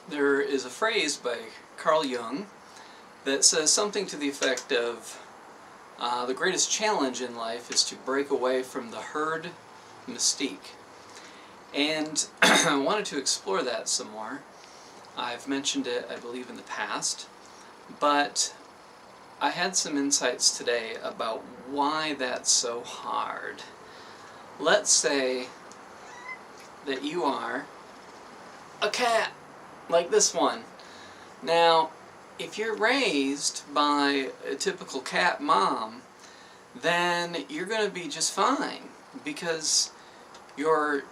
There is a phrase by Carl Jung that says something to the effect of the greatest challenge in life is to break away from the herd mystique. And I wanted to explore that some more. I've mentioned it, I believe, in the past, but I had some insights today about why that's so hard. Let's say that you are a cat, like this one. Now, if you're raised by a typical cat mom, then you're going to be just fine, because your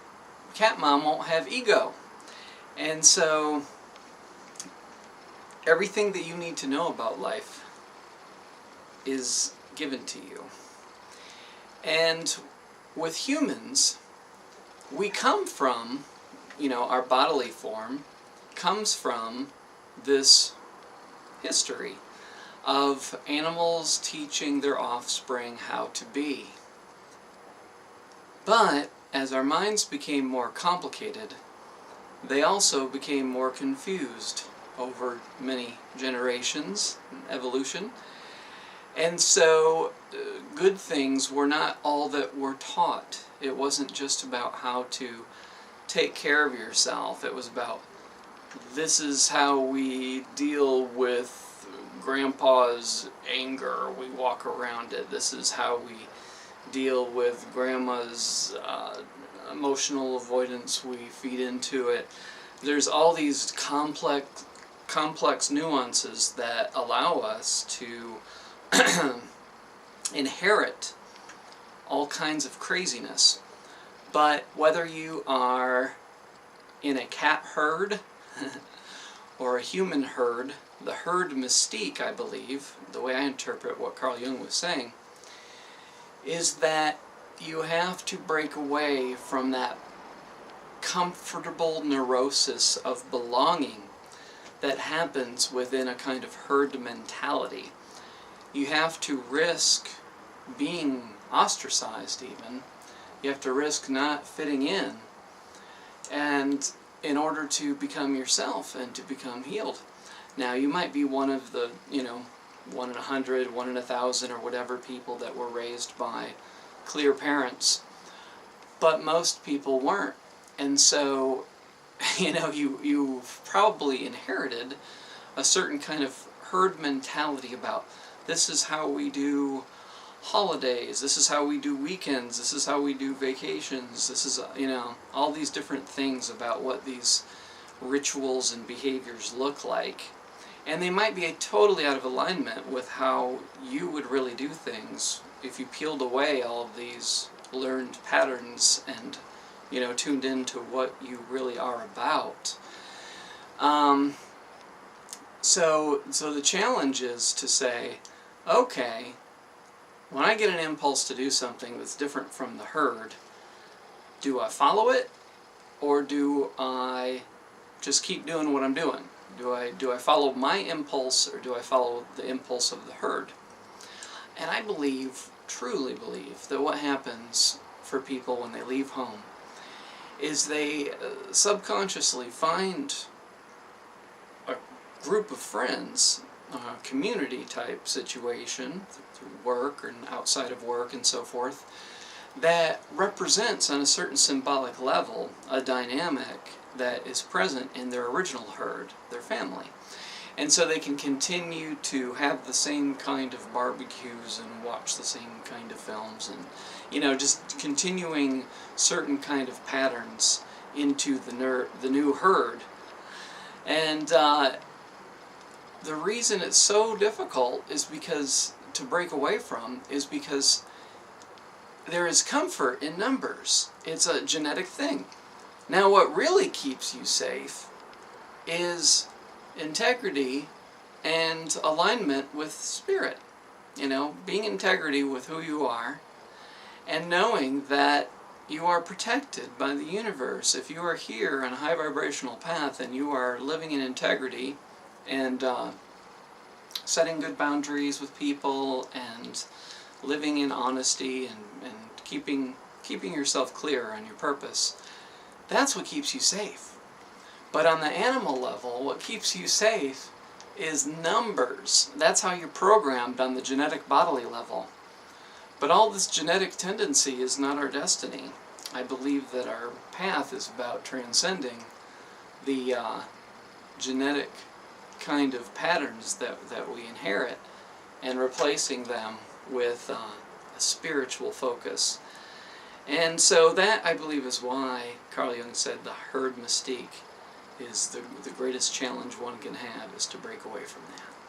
cat mom won't have ego. And so everything that you need to know about life is given to you. And with humans, we come from, our bodily form comes from this history of animals teaching their offspring how to be. But as our minds became more complicated, they also became more confused over many generations, evolution. And so good things were not all that were taught. It wasn't just about how to take care of yourself. It was about, this is how we deal with grandpa's anger, we walk around it. This is how we deal with grandma's emotional avoidance, we feed into it. There's all these complex nuances that allow us to inherit all kinds of craziness. But whether you are in a cat herd or a human herd, the herd mystique, I believe, the way I interpret what Carl Jung was saying, is that you have to break away from that comfortable neurosis of belonging that happens within a kind of herd mentality. You have to risk being ostracized even. You have to risk not fitting in, and in order to become yourself and to become healed. Now, you might be one of the, 1 in 100, 1 in 1,000, or whatever people that were raised by clear parents, but most people weren't. And so, you've probably inherited a certain kind of herd mentality about, this is how we do holidays, this is how we do weekends, this is how we do vacations, this is, all these different things about what these rituals and behaviors look like. And they might be totally out of alignment with how you would really do things if you peeled away all of these learned patterns and, tuned into what you really are about. So the challenge is to say, okay, when I get an impulse to do something that's different from the herd, do I follow it, or do I just keep doing what I'm doing? Do I follow my impulse, or do I follow the impulse of the herd? And I truly believe, that what happens for people when they leave home is they subconsciously find a group of friends, a community type situation, through work and outside of work and so forth, that represents on a certain symbolic level a dynamic that is present in their original herd, their family. And so they can continue to have the same kind of barbecues and watch the same kind of films and, just continuing certain kind of patterns into the new herd. And the reason it's so difficult is because, to break away from, is because there is comfort in numbers. It's a genetic thing. Now, what really keeps you safe is integrity and alignment with spirit. Being integrity with who you are, and knowing that you are protected by the universe. If you are here on a high vibrational path and you are living in integrity and setting good boundaries with people and living in honesty and keeping yourself clear on your purpose, that's what keeps you safe. But on the animal level, what keeps you safe is numbers. That's how you're programmed on the genetic bodily level. But all this genetic tendency is not our destiny. I believe that our path is about transcending the genetic kind of patterns that we inherit and replacing them with a spiritual focus. And so that, I believe, is why Carl Jung said the herd mystique is the greatest challenge one can have, is to break away from that.